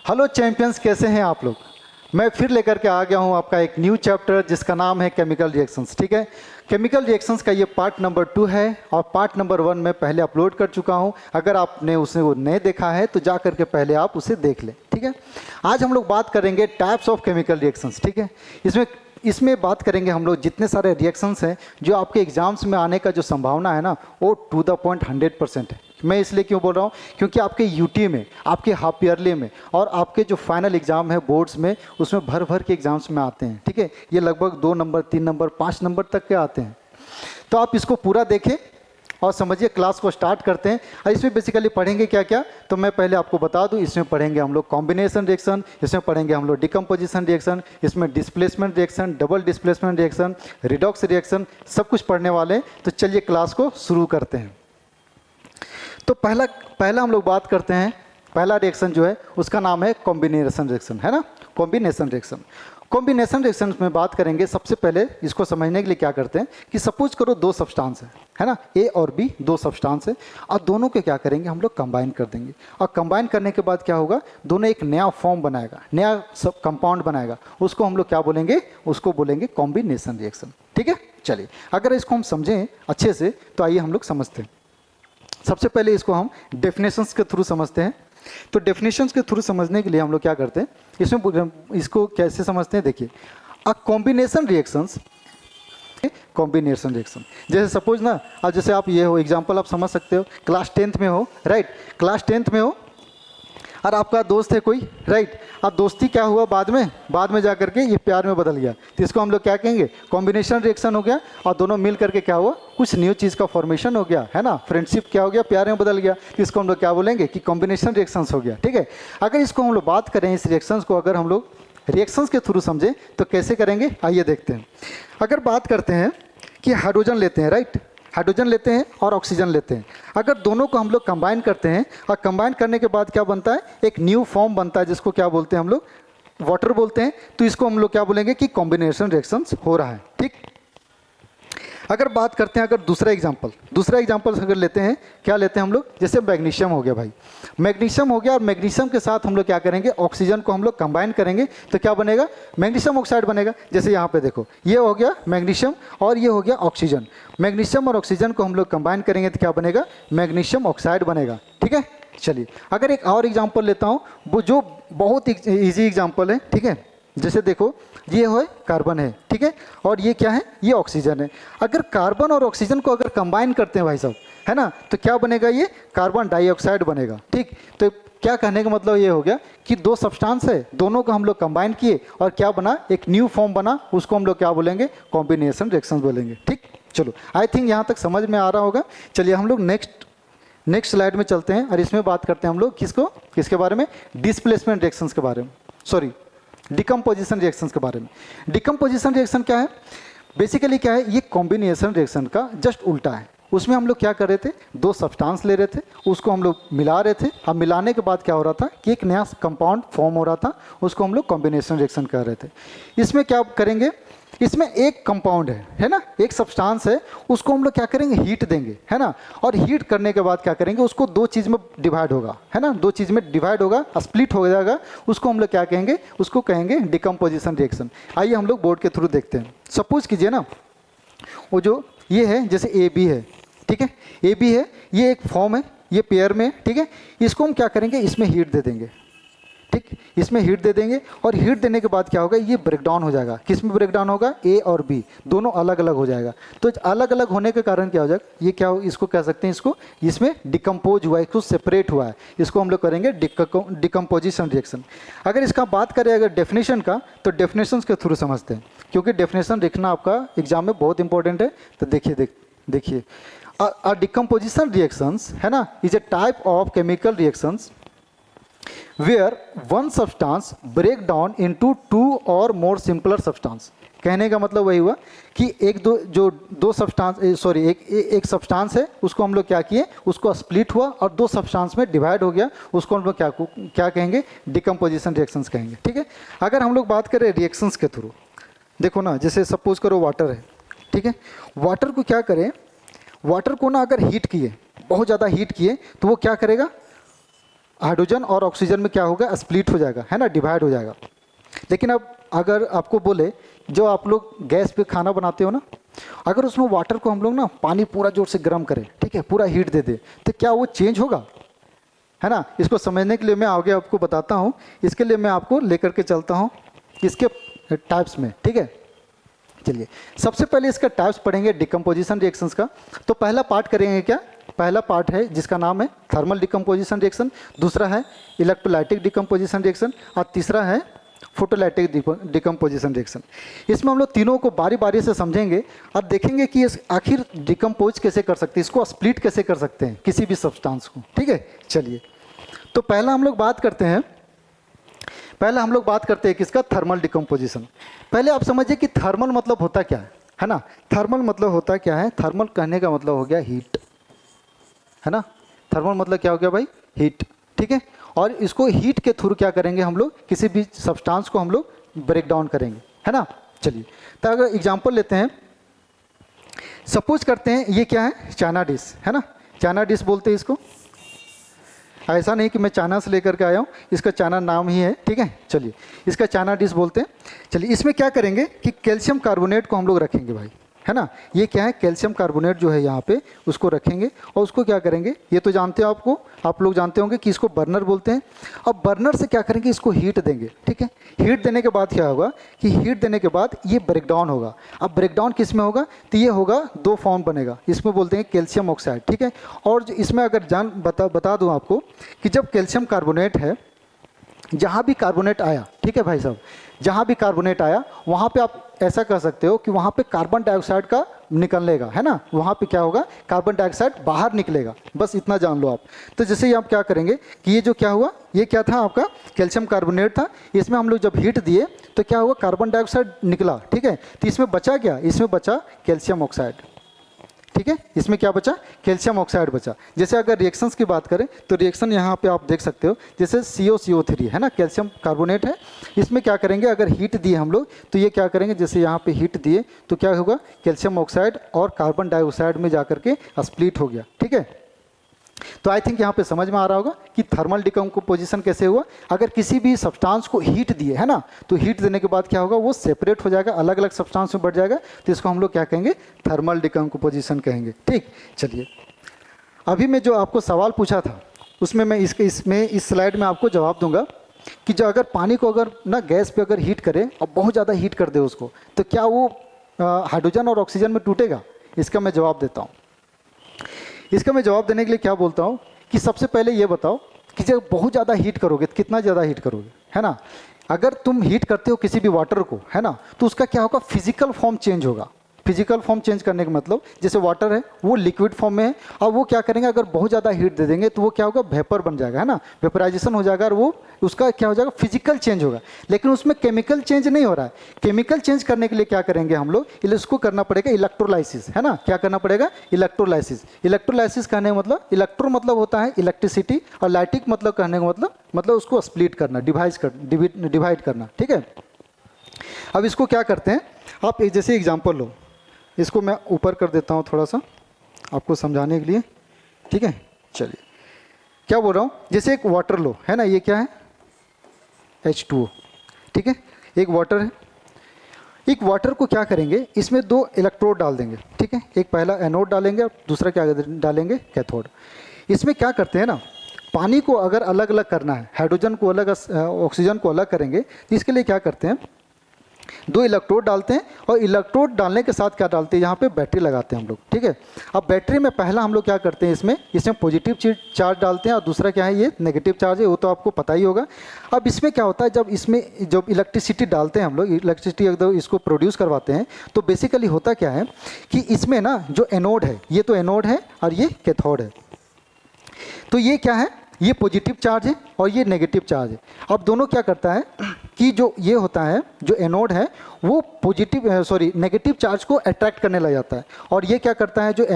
Hello champions, कैसे हैं आप लोग। मैं फिर लेकर के आ गया हूं आपका एक न्यू चैप्टर जिसका नाम है केमिकल रिएक्शंस। ठीक है, केमिकल रिएक्शंस का ये पार्ट नंबर 2 है और पार्ट नंबर 1 मैं पहले अपलोड कर चुका हूं। अगर आपने उसे वो नहीं देखा है तो जा करके पहले आप उसे देख लें। ठीक है, आज हम लोग बात करेंगे टाइप्स ऑफ केमिकल रिएक्शंस। ठीक है, इसमें बात करेंगे हम लोग जितने सारे रिएक्शंस हैं जो आपके एग्जाम्स में आने का जो संभावना है ना, वो टू द पॉइंट 100% है। मैं इसलिए क्यों बोल रहा हूँ, क्योंकि आपके यूटी में, आपके हाफ ईयरली में और आपके जो फाइनल एग्जाम है बोर्ड्स में, उसमें भर भर के एग्जाम्स में आते हैं। ठीक है, ये लगभग 2 नंबर, 3 नंबर, 5 नंबर तक के आते हैं। तो आप इसको पूरा देखें और समझिए। क्लास को स्टार्ट करते हैं। और इसमें बेसिकली पढ़ेंगे क्या क्या, तो मैं पहले आपको बता दूं। इसमें पढ़ेंगे हम लोग कॉम्बिनेशन रिएक्शन, इसमें पढ़ेंगे हम लोग डिकम्पोजिशन रिएक्शन, इसमें displacement reaction, double displacement reaction, redox reaction, सब कुछ पढ़ने वाले हैं। तो चलिए क्लास को शुरू करते हैं। तो पहला हम लोग बात करते हैं। पहला रिएक्शन जो है उसका नाम है कॉम्बिनेशन रिएक्शन, है ना। कॉम्बिनेशन रिएक्शन में बात करेंगे। सबसे पहले इसको समझने के लिए क्या करते हैं कि सपोज करो 2 सब्सटेंस है ना, ए और बी 2 सब्सटेंस है, और दोनों के क्या करेंगे हम लोग कंबाइन कर देंगे। और कंबाइन करने के बाद क्या होगा, दोनों एक नया फॉर्म बनाएगा, नया सब कंपाउंड बनाएगा। उसको हम लोग क्या बोलेंगे, उसको बोलेंगे कॉम्बिनेशन रिएक्शन। ठीक है, चलिए अगर इसको हम समझें अच्छे से तो आइए हम लोग समझते हैं। सबसे पहले इसको हम डेफिनेशंस के थ्रू समझते हैं। तो डेफिनेशंस के थ्रू समझने के लिए हम लोग क्या करते हैं, इसको कैसे समझते हैं, देखिए। A combination reactions, combination reaction जैसे सपोज ना, अब जैसे आप ये हो एग्जांपल आप समझ सकते हो, क्लास 10th में हो, राइट। क्लास 10th में हो और आपका दोस्त है कोई, राइट। अब दोस्ती क्या हुआ, बाद में जा करके ये प्यार में बदल गया, तो इसको हम लोग क्या कहेंगे, कॉम्बिनेशन रिएक्शन हो गया। और दोनों मिल करके क्या हुआ, कुछ न्यू चीज़ का फॉर्मेशन हो गया, है ना। फ्रेंडशिप क्या हो गया, प्यार में बदल गया, तो इसको हम लोग क्या बोलेंगे कि कॉम्बिनेशन रिएक्शंस हो गया। ठीक है, अगर इसको हम लोग बात करें, इस रिएक्शंस को अगर हम लोग रिएक्शंस के थ्रू समझें तो कैसे करेंगे, आइए देखते हैं। अगर बात करते हैं कि हाइड्रोजन लेते हैं, राइट, हाइड्रोजन लेते हैं और ऑक्सीजन लेते हैं। अगर दोनों को हम लोग कंबाइन करते हैं और कंबाइन करने के बाद क्या बनता है, एक न्यू फॉर्म बनता है जिसको क्या बोलते हैं हम लोग, वाटर बोलते हैं। तो इसको हम लोग क्या बोलेंगे कि कॉम्बिनेशन रिएक्शंस हो रहा है। ठीक, अगर बात करते हैं, अगर दूसरा एग्जांपल अगर लेते हैं, क्या लेते हैं हम लोग, जैसे मैग्नीशियम हो गया भाई, मैग्नीशियम हो गया। और मैग्नीशियम के साथ हम लोग क्या करेंगे, ऑक्सीजन को हम लोग कंबाइन करेंगे तो क्या बनेगा, मैग्नीशियम ऑक्साइड बनेगा। जैसे यहाँ पे देखो, ये हो गया मैग्नीशियम और ये हो गया ऑक्सीजन। मैग्नीशियम और ऑक्सीजन को हम लोग कंबाइन करेंगे तो क्या बनेगा, मैग्नीशियम ऑक्साइड बनेगा। ठीक है, चलिए अगर एक और एग्जाम्पल लेता हूँ, वो जो बहुत ईजी एग्जाम्पल है। ठीक है, जैसे देखो, ये है कार्बन है, ठीक है, और ये क्या है, ये ऑक्सीजन है। अगर कार्बन और ऑक्सीजन को अगर कंबाइन करते हैं भाई साहब, है ना, तो क्या बनेगा, ये कार्बन डाइऑक्साइड बनेगा। ठीक, तो क्या कहने का मतलब ये हो गया कि 2 सब्सटेंस है, दोनों को हम लोग कंबाइन किए और क्या बना, एक न्यू फॉर्म बना। उसको हम लोग क्या बोलेंगे, कॉम्बिनेशन रिएक्शन बोलेंगे। ठीक, चलो आई थिंक यहाँ तक समझ में आ रहा होगा। चलिए हम लोग नेक्स्ट स्लाइड में चलते हैं और इसमें बात करते हैं हम लोग किसके बारे में, डिस्प्लेसमेंट रिएक्शंस के बारे में, सॉरी डिकम्पोजिशन रिएक्शंस के बारे में। डिकम्पोजिशन रिएक्शन क्या है, बेसिकली क्या है, ये कॉम्बिनेशन रिएक्शन का जस्ट उल्टा है। उसमें हम लोग क्या कर रहे थे, 2 सब्सटेंस ले रहे थे, उसको हम लोग मिला रहे थे। अब मिलाने के बाद क्या हो रहा था कि एक नया कंपाउंड फॉर्म हो रहा था, उसको हम लोग कॉम्बिनेशन रिएक्शन कर रहे थे। इसमें क्या करेंगे, इसमें एक कंपाउंड है ना, एक सब्सटेंस है, उसको हम लोग क्या करेंगे, हीट देंगे, है ना। और हीट करने के बाद क्या करेंगे, उसको 2 चीज़ में डिवाइड होगा, है ना, 2 चीज़ में डिवाइड होगा, स्प्लिट हो जाएगा। उसको हम लोग क्या कहेंगे, उसको कहेंगे डिकम्पोजिशन रिएक्शन। आइए हम लोग बोर्ड के थ्रू देखते हैं। सपोज कीजिए ना, वो जो ये है, जैसे ए बी है, ठीक है, ए बी है, ये एक फॉर्म है, ये पेयर में, ठीक है। इसको हम क्या करेंगे, इसमें हीट दे देंगे। ठीक, इसमें हीट दे देंगे और हीट देने के बाद क्या होगा, ये ब्रेक डाउन हो जाएगा। किस में ब्रेक डाउन होगा, ए और बी दोनों अलग अलग हो जाएगा। तो अलग अलग होने के कारण क्या हो जाएगा, ये क्या हो, इसको कह सकते हैं, इसको इसमें डिकम्पोज हुआ है, इसको सेपरेट हुआ है, इसको हम लोग करेंगे डिकम्पोजिशन रिएक्शन। अगर इसका बात करें अगर डेफिनेशन का, तो डेफिनेशन के थ्रू समझते हैं, क्योंकि डेफिनेशन लिखना आपका एग्जाम में बहुत इंपॉर्टेंट है। तो देखिए डिकम्पोजिशन रिएक्शंस, है ना, is a type of chemical reactions where one substance break down into 2 or more simpler substance। कहने का मतलब वही हुआ कि दो सब्सटेंस, सॉरी एक सब्सटेंस है, उसको हम लोग क्या किए, उसको स्प्लिट हुआ और 2 सब्सटेंस में डिवाइड हो गया, उसको हम लोग क्या कहेंगे, डिकम्पोजिशन रिएक्शंस कहेंगे। ठीक है, अगर हम लोग बात करें रिएक्शंस के थ्रू, देखो ना, जैसे सपोज करो वाटर है, ठीक है, वाटर को क्या करें, वाटर को ना अगर हीट किए, बहुत ज़्यादा हीट किए, तो वो क्या करेगा, हाइड्रोजन और ऑक्सीजन में क्या होगा, स्प्लिट हो जाएगा, है ना, डिवाइड हो जाएगा। लेकिन अब अगर आपको बोले जो आप लोग गैस पे खाना बनाते हो ना, अगर उसमें वाटर को हम लोग ना पानी पूरा जोर से गर्म करें, ठीक है, पूरा हीट दे दे, तो क्या वो चेंज होगा, है ना। इसको समझने के लिए मैं आगे आपको बताता हूँ। इसके लिए मैं आपको लेकर के चलता हूँ इसके टाइप्स में, ठीक है। चलिए सबसे पहले इसका टाइप्स पढ़ेंगे डिकम्पोजिशन रिएक्शंस का। तो पहला पार्ट करेंगे क्या, पहला पार्ट है जिसका नाम है थर्मल डिकम्पोजिशन रिएक्शन, दूसरा है इलेक्ट्रोलाइटिक डिकम्पोजिशन रिएक्शन और तीसरा है फोटोलाइटिक डिकम्पोजिशन रिएक्शन। इसमें हम लोग तीनों को बारी बारी से समझेंगे और देखेंगे कि इस आखिर डिकम्पोज कैसे कर सकते हैं, इसको स्प्लिट कैसे कर सकते हैं किसी भी सब्सटेंस को, ठीक है। चलिए तो पहला हम लोग बात करते हैं किसका, थर्मल डिकम्पोजिशन। पहले आप समझिए कि थर्मल मतलब होता क्या है ना। थर्मल मतलब होता क्या है, थर्मल कहने का मतलब हो गया हीट, है ना। थर्मल मतलब क्या हो गया भाई, हीट, ठीक है। और इसको हीट के थ्रू क्या करेंगे हम लोग, किसी भी सब्सटेंस को हम लोग ब्रेक डाउन करेंगे, है ना। चलिए तो अगर एग्जांपल लेते हैं, सपोज करते हैं ये क्या है, चाइना डिश, है ना। चाइना डिश बोलते हैं इसको, ऐसा नहीं कि मैं चाइना से लेकर के आया हूँ, इसका चाइना नाम ही है, ठीक है। चलिए इसका चाइना डिश बोलते हैं। चलिए इसमें क्या करेंगे कि कैल्शियम कार्बोनेट को हम लोग रखेंगे भाई, है ना। ये क्या है, कैल्शियम कार्बोनेट जो है यहाँ पे उसको रखेंगे और उसको क्या करेंगे, ये तो जानते हो आप लोग जानते होंगे कि इसको बर्नर बोलते हैं। अब बर्नर से क्या करेंगे, इसको हीट देंगे, ठीक है। हीट देने के बाद क्या होगा कि हीट देने के बाद ये ब्रेकडाउन होगा। अब ब्रेकडाउन किस में होगा, तो ये होगा दो फॉर्म बनेगा, इसमें बोलते हैं कैल्शियम ऑक्साइड, ठीक है। और इसमें अगर बता दूँ आपको कि जब कैल्शियम कार्बोनेट है, जहाँ भी कार्बोनेट आया, ठीक है भाई साहब, जहाँ भी कार्बोनेट आया वहाँ पे आप ऐसा कर सकते हो कि वहाँ पे कार्बन डाइऑक्साइड का निकलेगा, है ना। वहाँ पे क्या होगा, कार्बन डाइऑक्साइड बाहर निकलेगा, बस इतना जान लो आप। तो जैसे ही आप क्या करेंगे कि ये जो क्या हुआ, ये क्या था आपका कैल्शियम कार्बोनेट था, इसमें हम लोग जब हीट दिए तो क्या हुआ, कार्बन डाइऑक्साइड निकला, ठीक है। तो इसमें बचा क्या, इसमें बचा कैल्शियम ऑक्साइड, ठीक है। इसमें क्या बचा, कैल्शियम ऑक्साइड बचा। जैसे अगर रिएक्शंस की बात करें तो रिएक्शन यहाँ पे आप देख सकते हो, जैसे COCO3 है ना, कैल्शियम कार्बोनेट है। इसमें क्या करेंगे, अगर हीट दिए हम लोग तो ये क्या करेंगे, जैसे यहाँ पे हीट दिए तो क्या होगा, कैल्शियम ऑक्साइड और कार्बन डाइऑक्साइड में जाकर के स्प्लिट हो गया, ठीक है। तो आई थिंक यहाँ पे समझ में आ रहा होगा कि थर्मल डिकम्पोजिशन कैसे हुआ। अगर किसी भी सब्सटेंस को हीट दिए, है ना, तो हीट देने के बाद क्या होगा, वो सेपरेट हो जाएगा, अलग अलग सब्सटेंस में बढ़ जाएगा, तो इसको हम लोग क्या कहेंगे, थर्मल डिकम्पोजिशन कहेंगे, ठीक। चलिए अभी मैं जो आपको सवाल पूछा था उसमें मैं इस स्लाइड में आपको जवाब दूंगा कि जो अगर पानी को अगर ना गैस पे अगर हीट करें और बहुत ज़्यादा हीट कर दे उसको, तो क्या वो हाइड्रोजन और ऑक्सीजन में टूटेगा। इसका मैं जवाब देता हूँ। इसका मैं जवाब देने के लिए क्या बोलता हूँ कि सबसे पहले ये बताओ कि जब बहुत ज़्यादा हीट करोगे तो कितना ज़्यादा हीट करोगे, है ना। अगर तुम हीट करते हो किसी भी वाटर को, है ना, तो उसका क्या होगा, फिजिकल फॉर्म चेंज होगा। फिजिकल फॉर्म चेंज करने का मतलब जैसे वाटर है वो लिक्विड फॉर्म में है, और वो क्या करेंगे, अगर बहुत ज़्यादा हीट दे देंगे तो वो क्या होगा, वेपर बन जाएगा, है ना, वेपराइजेशन हो जाएगा, और वो उसका क्या हो जाएगा, फिजिकल चेंज होगा। लेकिन उसमें केमिकल चेंज नहीं हो रहा है। केमिकल चेंज करने के लिए क्या करेंगे हम लोग, इसको करना पड़ेगा इलेक्ट्रोलाइसिस, है ना। क्या करना पड़ेगा, इलेक्ट्रोलाइसिस। इलेक्ट्रोलाइसिस कहने का मतलब, इलेक्ट्रो मतलब होता है इलेक्ट्रिसिटी, और लाइटिक मतलब कहने का मतलब उसको स्प्लिट करना, डिवाइड करना, ठीक है। अब इसको क्या करते हैं, आप एक जैसे एग्जाम्पल लो, इसको मैं ऊपर कर देता हूँ थोड़ा सा आपको समझाने के लिए, ठीक है। चलिए क्या बोल रहा हूँ, जैसे एक वाटर लो, है ना, ये क्या है, H2O, ठीक है। एक वाटर है, एक वाटर को क्या करेंगे, इसमें दो इलेक्ट्रोड डाल देंगे, ठीक है। एक पहला एनोड डालेंगे और दूसरा क्या डालेंगे, कैथोड। इसमें क्या करते हैं ना, पानी को अगर अलग अलग करना है, हाइड्रोजन को अलग, ऑक्सीजन को अलग करेंगे, तो इसके लिए क्या करते हैं, दो इलेक्ट्रोड डालते हैं, और इलेक्ट्रोड डालने के साथ क्या डालते हैं, यहाँ पे बैटरी लगाते हैं हम लोग, ठीक है। अब बैटरी में पहला हम लोग क्या करते हैं, इसमें पॉजिटिव चार्ज डालते हैं, और दूसरा क्या है, ये नेगेटिव चार्ज है, वो तो आपको पता ही होगा। अब इसमें क्या होता है, जब इलेक्ट्रिसिटी डालते हैं हम लोग, इलेक्ट्रिसिटी अगर इसको प्रोड्यूस करवाते हैं, तो बेसिकली होता क्या है कि इसमें ना जो एनोड है, ये तो एनोड है और ये कैथोड है। तो ये क्या है, ये पॉजिटिव चार्ज है और ये नेगेटिव चार्ज है। अब दोनों क्या करता है कि जो ये होता है, जो एनोड है वो नेगेटिव चार्ज को अट्रैक्ट करने लग जाता है, और ये क्या करता है, जो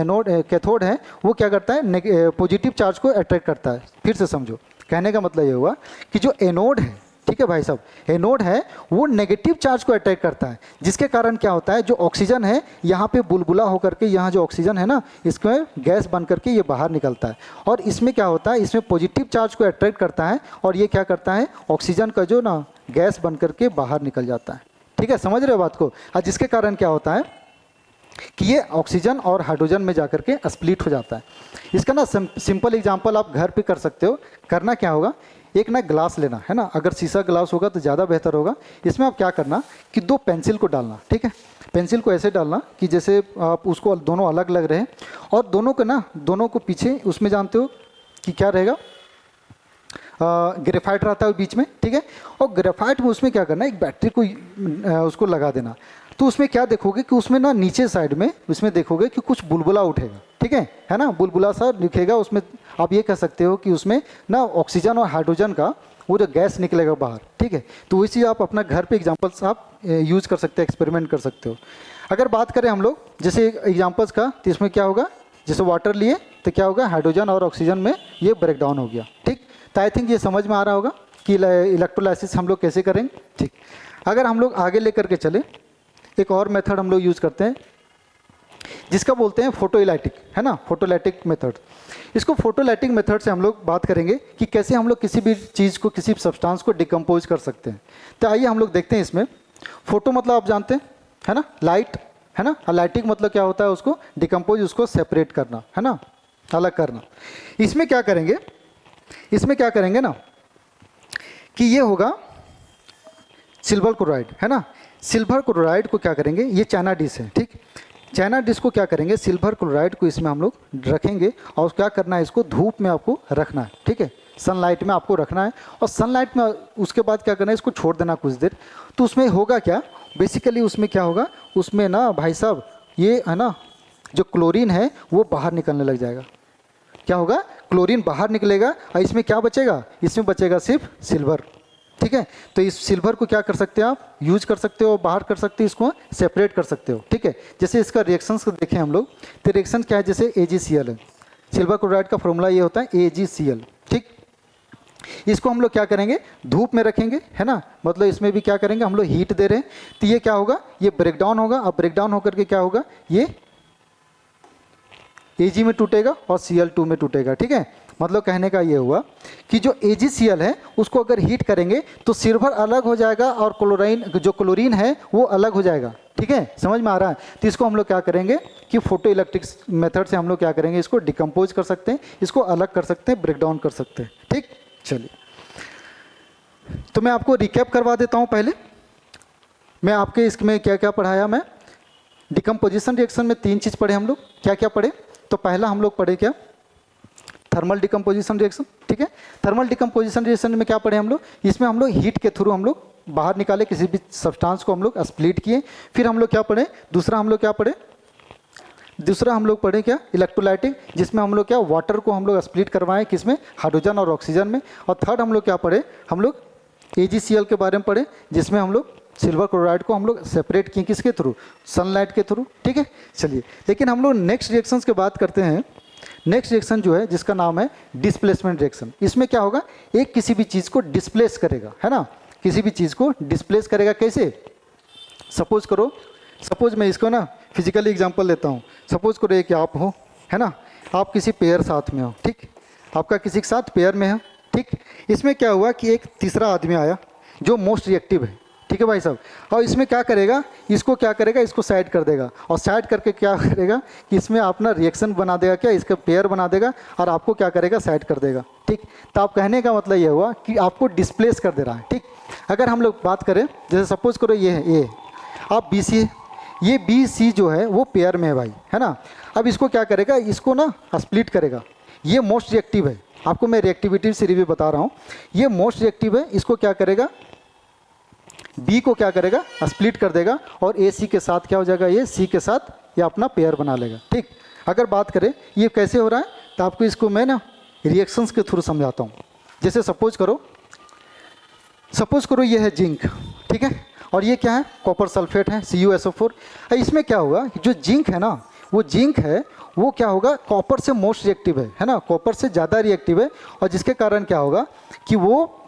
कैथोड है वो क्या करता है, पॉजिटिव चार्ज को अट्रैक्ट करता है। फिर से समझो, कहने का मतलब ये हुआ कि जो एनोड है, ठीक है भाई साहब, एनोड है वो नेगेटिव चार्ज को अट्रैक्ट करता है, जिसके कारण क्या होता है, जो ऑक्सीजन है यहाँ पे बुलबुला होकर के यहाँ जो ऑक्सीजन है ना, इसमें गैस बन करके ये बाहर निकलता है। और इसमें क्या होता है, इसमें पॉजिटिव चार्ज को अट्रैक्ट करता है और ये क्या करता है, ऑक्सीजन का जो ना गैस बन करके बाहर निकल जाता है। ठीक है, समझ रहे हो बात को। और जिसके कारण क्या होता है कि ये ऑक्सीजन और हाइड्रोजन में जाकर के स्प्लिट हो जाता है। इसका ना सिंपल एग्जांपल आप घर पे कर सकते हो। करना क्या होगा, एक ना ग्लास लेना है ना, अगर शीशा ग्लास होगा तो ज़्यादा बेहतर होगा। इसमें आप क्या करना कि 2 पेंसिल को डालना, ठीक है, पेंसिल को ऐसे डालना कि जैसे आप उसको दोनों अलग लग रहे हैं, और दोनों को ना, दोनों को पीछे उसमें जानते हो कि क्या रहेगा, ग्रेफाइट रहता है बीच में, ठीक है। और ग्रेफाइट में उसमें क्या करना है, एक बैटरी को उसको लगा देना। तो उसमें क्या देखोगे कि उसमें ना नीचे साइड में उसमें देखोगे कि कुछ बुलबुला उठेगा, ठीक है ना, बुलबुला सा दिखेगा उसमें। आप ये कह सकते हो कि उसमें ना ऑक्सीजन और हाइड्रोजन का वो जो गैस निकलेगा बाहर, ठीक है। तो वही चीज़ आप अपना घर पे एग्जांपल्स आप यूज़ कर सकते हैं, एक्सपेरिमेंट कर सकते हो। अगर बात करें हम लोग जैसे एग्जांपल्स का, तो इसमें क्या होगा, जैसे वाटर लिए तो क्या होगा, हाइड्रोजन और ऑक्सीजन में ये ब्रेक डाउन हो गया, ठीक। तो आई थिंक ये समझ में आ रहा होगा कि इलेक्ट्रोलाइसिस हम लोग कैसे करेंगे, ठीक। अगर हम लोग आगे लेकर के चले, एक और मेथड हम लोग यूज़ करते हैं जिसका बोलते हैं फोटोइलाइटिक, है ना, फोटोलाइटिक मेथड। इसको फोटोलाइटिक मेथड से हम लोग बात करेंगे कि कैसे हम लोग किसी भी चीज़ को, किसी सब्सटेंस को डिकम्पोज कर सकते हैं। तो आइए हम लोग देखते हैं इसमें। फोटो मतलब आप जानते हैं, है ना, लाइट, है ना। लाइटिक मतलब क्या होता है, उसको डिकम्पोज, उसको सेपरेट करना, है ना, अलग करना। इसमें क्या करेंगे, इसमें क्या करेंगे ना कि ये होगा सिल्वर क्लोराइड, है ना। सिल्वर क्लोराइड को क्या करेंगे, ये चाइना डिश है, ठीक। चाइना डिश को क्या करेंगे, सिल्वर क्लोराइड को इसमें हम लोग रखेंगे और क्या करना है, इसको धूप में आपको रखना है, ठीक है, सनलाइट में आपको रखना है। और सनलाइट में उसके बाद क्या करना है, इसको छोड़ देना कुछ देर। तो उसमें होगा क्या, बेसिकली उसमें क्या होगा, उसमें ना भाई साहब ये है ना, जो क्लोरीन है वो बाहर निकलने लग जाएगा। क्या होगा, क्लोरीन बाहर निकलेगा और इसमें क्या बचेगा, इसमें बचेगा सिर्फ सिल्वर, ठीक है। तो इस सिल्वर को क्या कर सकते हैं आप, यूज कर सकते हो, बाहर कर सकते हो, इसको सेपरेट कर सकते हो, ठीक है। जैसे इसका रिएक्शंस को देखें हम लोग, तो रिएक्शन क्या है, जैसे AgCl है, सिल्वर क्लोराइड का फॉर्मूला ये होता है AgCl, ठीक। इसको हम लोग क्या करेंगे, धूप में रखेंगे, है ना, मतलब इसमें भी क्या करेंगे, हम लोग हीट दे रहे हैं, तो ये क्या होगा, ये ब्रेकडाउन होगा। अब ब्रेकडाउन होकर के क्या होगा, ये Ag में टूटेगा और Cl2 में टूटेगा, ठीक है। मतलब कहने का ये हुआ कि जो AgCl है उसको अगर हीट करेंगे तो सिल्वर अलग हो जाएगा और क्लोरीन है वो अलग हो जाएगा, ठीक है, समझ में आ रहा है। तो इसको हम लोग क्या करेंगे कि फोटो इलेक्ट्रिक मेथड से हम लोग क्या करेंगे, इसको डिकम्पोज कर सकते हैं, इसको अलग कर सकते हैं, ब्रेकडाउन कर सकते हैं, ठीक। चलिए, तो मैं आपको रिकैप करवा देता हूँ। पहले मैं आपके इसमें क्या क्या पढ़ाया, मैं डिकम्पोजिशन रिएक्शन में 3 चीज़ पढ़े हम लोग। क्या क्या पढ़े, तो पहला हम लोग पढ़े क्या, थर्मल डिकम्पोजिशन रिएक्शन, ठीक है। थर्मल डिकम्पोजिशन रिएक्शन में क्या पढ़े हम लोग, इसमें हम लोग हीट के थ्रू हम लोग बाहर निकाले, किसी भी सब्सटेंस को हम लोग स्प्लिट किए। फिर हम लोग क्या पढ़े, दूसरा हम लोग क्या पढ़े, दूसरा हम लोग पढ़े क्या, इलेक्ट्रोलाइटिक, जिसमें हम लोग क्या वाटर को हम लोग स्प्लिट करवाएं, किसमें, हाइड्रोजन और ऑक्सीजन में। और थर्ड हम लोग क्या पढ़े, हम लोग AgCl के बारे में पढ़े, जिसमें हम लोग सिल्वर क्लोराइड को हम लोग सेपरेट किए, किसके थ्रू, सनलाइट के थ्रू, ठीक है। चलिए, लेकिन हम लोग नेक्स्ट रिएक्शंस की बात करते हैं। नेक्स्ट रिएक्शन जो है जिसका नाम है डिस्प्लेसमेंट रिएक्शन। इसमें क्या होगा, एक किसी भी चीज़ को डिस्प्लेस करेगा, है ना, किसी भी चीज़ को डिस्प्लेस करेगा। कैसे, सपोज करो, सपोज मैं इसको ना फिजिकली एग्जांपल लेता हूँ। सपोज करो एक आप हो, है ना, आप किसी पेयर साथ में हो, ठीक, आपका किसी के साथ पेयर में है, ठीक। इसमें क्या हुआ कि एक तीसरा आदमी आया जो मोस्ट रिएक्टिव है, ठीक है भाई साहब। और इसमें क्या करेगा, इसको क्या करेगा, इसको साइड कर देगा, और साइड करके क्या करेगा कि इसमें अपना रिएक्शन बना देगा, क्या, इसका पेयर बना देगा, और आपको क्या करेगा, साइड कर देगा, ठीक। तो आप कहने का मतलब ये हुआ कि आपको डिस्प्लेस कर दे रहा है, ठीक। अगर हम लोग बात करें, जैसे सपोज करो ये है A, आप BC है, ये BC जो है वो पेयर में है भाई, है ना। अब इसको क्या करेगा, इसको ना स्प्लिट करेगा। ये मोस्ट रिएक्टिव है, आपको मैं रिएक्टिविटी से रिव्यू बता रहा हूँ। ये मोस्ट रिएक्टिव है, इसको क्या करेगा, B को क्या करेगा, स्प्लिट कर देगा, और AC के साथ क्या हो जाएगा, ये C के साथ ये अपना पेयर बना लेगा, ठीक। अगर बात करें ये कैसे हो रहा है, तो आपको इसको मैं ना रिएक्शंस के थ्रू समझाता हूँ। जैसे सपोज करो ये है जिंक, ठीक है, और ये क्या है, कॉपर सल्फेट है, CuSO4। इसमें क्या होगा, जो जिंक है ना, वो जिंक है वो क्या होगा, कॉपर से मोस्ट रिएक्टिव है ना, कॉपर से ज़्यादा रिएक्टिव है। और जिसके कारण क्या होगा कि वो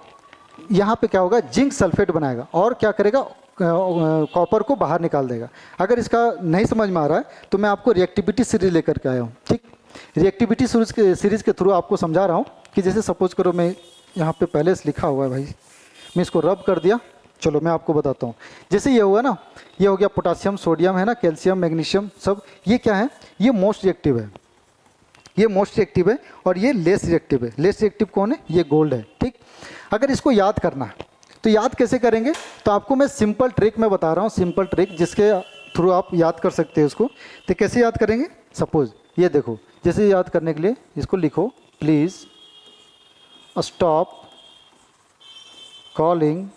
यहाँ पे क्या होगा, जिंक सल्फेट बनाएगा और क्या करेगा, कॉपर को बाहर निकाल देगा। अगर इसका नहीं समझ में आ रहा है तो मैं आपको रिएक्टिविटी सीरीज लेकर के आया हूँ। ठीक, रिएक्टिविटी सीरीज के थ्रू आपको समझा रहा हूँ कि जैसे सपोज करो मैं यहाँ पे पहले से लिखा हुआ है भाई, मैं इसको रब कर दिया। चलो मैं आपको बताता हूँ। जैसे ये हुआ ना, ये हो गया पोटासियम, सोडियम है ना, कैल्शियम, मैग्नीशियम सब, ये क्या है, ये मोस्ट रिएक्टिव है, ये मोस्ट रिएक्टिव है और ये लेस रिएक्टिव है। लेस रिएक्टिव कौन है, ये गोल्ड है। ठीक, अगर इसको याद करना है तो याद कैसे करेंगे, तो आपको मैं सिंपल ट्रिक में बता रहा हूँ, सिंपल ट्रिक जिसके थ्रू आप याद कर सकते हैं उसको। तो कैसे याद करेंगे, सपोज ये देखो, जैसे याद करने के लिए इसको लिखो, please stop calling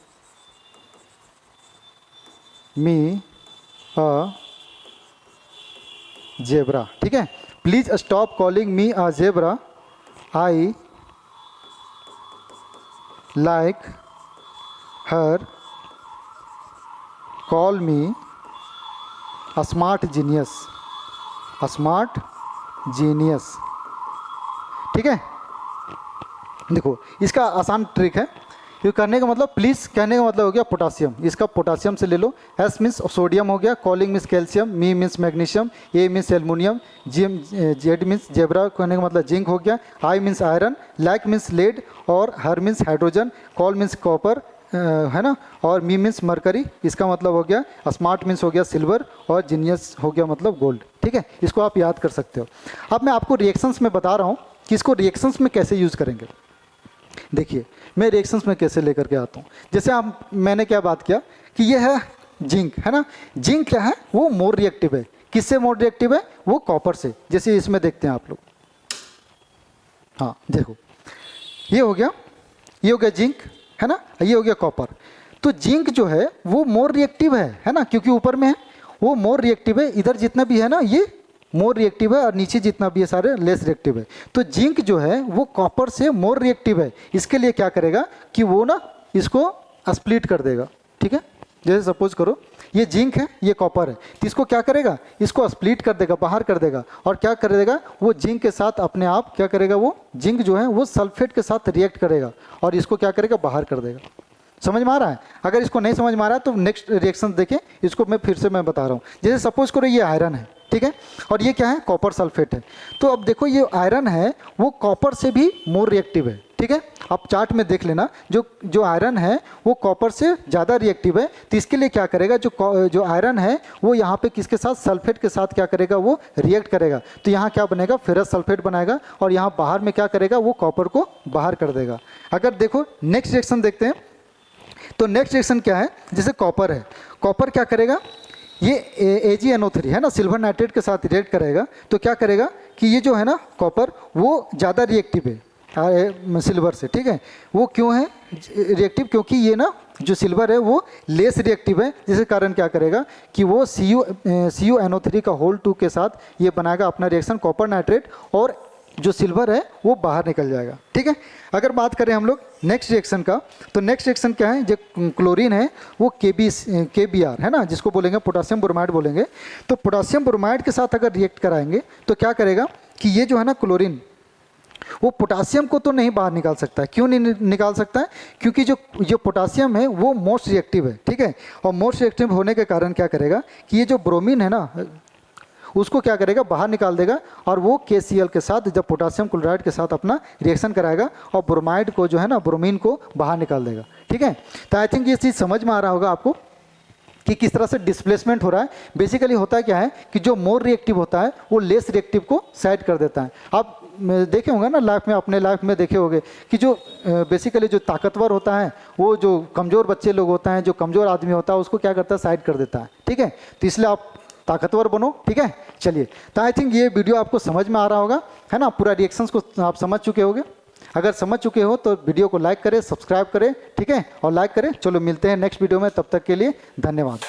me a zebra. ठीक है, please stop calling me a zebra, I like her, call me a smart genius, a smart genius. ठीक है, देखो इसका आसान ट्रिक है। ये करने का मतलब, प्लीज़ कहने का मतलब हो गया पोटासियम, इसका पोटासियम से ले लो। एस मीन्स सोडियम हो गया, calling means calcium, me means magnesium, A means aluminium, Z means zebra कहने का मतलब जिंक हो गया, I means iron, like means lead और हर means hydrogen, call means copper है ना, और मी मीन्स मरकरी, इसका मतलब हो गया स्मार्ट मीन्स हो गया सिल्वर, और जीनियस हो गया मतलब गोल्ड। ठीक है, इसको आप याद कर सकते हो। अब मैं आपको रिएक्शंस में बता रहा हूँ कि इसको रिएक्शंस में कैसे यूज़ करेंगे। देखिए मैं रिएक्शंस में कैसे लेकर के आता हूँ। जैसे आप, मैंने क्या बात किया कि ये है जिंक, है ना, जिंक क्या है, वो मोर रिएक्टिव है। किससे मोर रिएक्टिव है, वो कॉपर से। जैसे इसमें देखते हैं आप लोग, हाँ देखो ये हो गया, ये हो गया जिंक, है ना, ये हो गया कॉपर। तो जिंक जो है वो मोर रिएक्टिव है ना, क्योंकि ऊपर में है वो मोर रिएक्टिव है। इधर जितना भी है ना ये मोर रिएक्टिव है और नीचे जितना भी है सारे लेस रिएक्टिव है। तो जिंक जो है वो कॉपर से मोर रिएक्टिव है। इसके लिए क्या करेगा कि वो ना इसको स्प्लिट कर देगा। ठीक है, जैसे सपोज करो ये जिंक है, ये कॉपर है, तो इसको क्या करेगा, इसको स्प्लिट कर देगा, बाहर कर देगा। और क्या कर देगा, वो जिंक के साथ अपने आप क्या करेगा, वो जिंक जो है वो सल्फेट के साथ रिएक्ट करेगा और इसको क्या करेगा, बाहर कर देगा। समझ में आ रहा है। अगर इसको नहीं समझ में आ रहा है तो नेक्स्ट रिएक्शन देखें, इसको मैं फिर से मैं बता रहा हूँ। जैसे सपोज करो ये आयरन है, ठीक है, और ये क्या है, कॉपर सल्फेट है। तो अब देखो ये आयरन है वो कॉपर से भी मोर रिएक्टिव है। ठीक है, आप चार्ट में देख लेना, जो आयरन है वो कॉपर से ज़्यादा रिएक्टिव है। तो इसके लिए क्या करेगा, जो आयरन है वो यहाँ पे किसके साथ, सल्फेट के साथ क्या करेगा, वो रिएक्ट करेगा। तो यहाँ क्या बनेगा, फेरस सल्फेट बनाएगा और यहाँ बाहर में क्या करेगा, वो कॉपर को बाहर कर देगा। अगर देखो नेक्स्ट रिएक्शन देखते हैं, तो नेक्स्ट रिएक्शन क्या है, जैसे कॉपर है, कॉपर क्या करेगा, ये AgNO3 है ना, सिल्वर नाइट्रेट के साथ रिएक्ट करेगा। तो क्या करेगा कि ये जो है ना कॉपर वो ज़्यादा रिएक्टिव है सिल्वर से। ठीक है, वो क्यों है रिएक्टिव, क्योंकि ये ना जो सिल्वर है वो लेस रिएक्टिव है, जिसके कारण क्या करेगा कि वो CuNO3 का होल 2 के साथ ये बनाएगा अपना रिएक्शन कॉपर नाइट्रेट, और जो सिल्वर है वो बाहर निकल जाएगा। ठीक है, अगर बात करें हम लोग नेक्स्ट रिएक्शन का, तो नेक्स्ट रिएक्शन क्या है, जो क्लोरीन है वो KBr है ना, जिसको बोलेंगे पोटासियम ब्रोमाइड बोलेंगे। तो पोटासियम ब्रोमाइड के साथ अगर रिएक्ट कराएंगे तो क्या करेगा कि ये जो है ना क्लोरीन, वो पोटासियम को तो नहीं बाहर निकाल सकता है। क्यों नहीं निकाल सकता है, क्योंकि जो पोटासियम है वो मोस्ट रिएक्टिव है। ठीक है, और मोस्ट रिएक्टिव होने के कारण क्या करेगा कि ये जो ब्रोमीन है ना उसको क्या करेगा, बाहर निकाल देगा, और वो KCl के साथ जब पोटासियम क्लोराइड के साथ अपना रिएक्शन कराएगा और ब्रोमाइड को जो है ना, ब्रोमीन को बाहर निकाल देगा। ठीक है, तो आई थिंक ये चीज़ समझ में आ रहा होगा आपको कि किस तरह से डिस्प्लेसमेंट हो रहा है। बेसिकली होता क्या है कि जो मोर रिएक्टिव होता है वो लेस रिएक्टिव को साइड कर देता है। आप देखे होंगे ना लाइफ में, अपने लाइफ में देखे होंगे कि जो बेसिकली जो ताकतवर होता है वो जो कमज़ोर बच्चे लोग होता हैं, जो कमज़ोर आदमी होता है उसको क्या करता है, साइड कर देता है। ठीक है, तो इसलिए आप ताकतवर बनो। ठीक है, चलिए, तो आई थिंक ये वीडियो आपको समझ में आ रहा होगा, है ना, पूरा रिएक्शंस को आप समझ चुके होंगे। अगर समझ चुके हो तो वीडियो को लाइक करें, सब्सक्राइब करें, ठीक है, और लाइक करें। चलो मिलते हैं नेक्स्ट वीडियो में, तब तक के लिए धन्यवाद।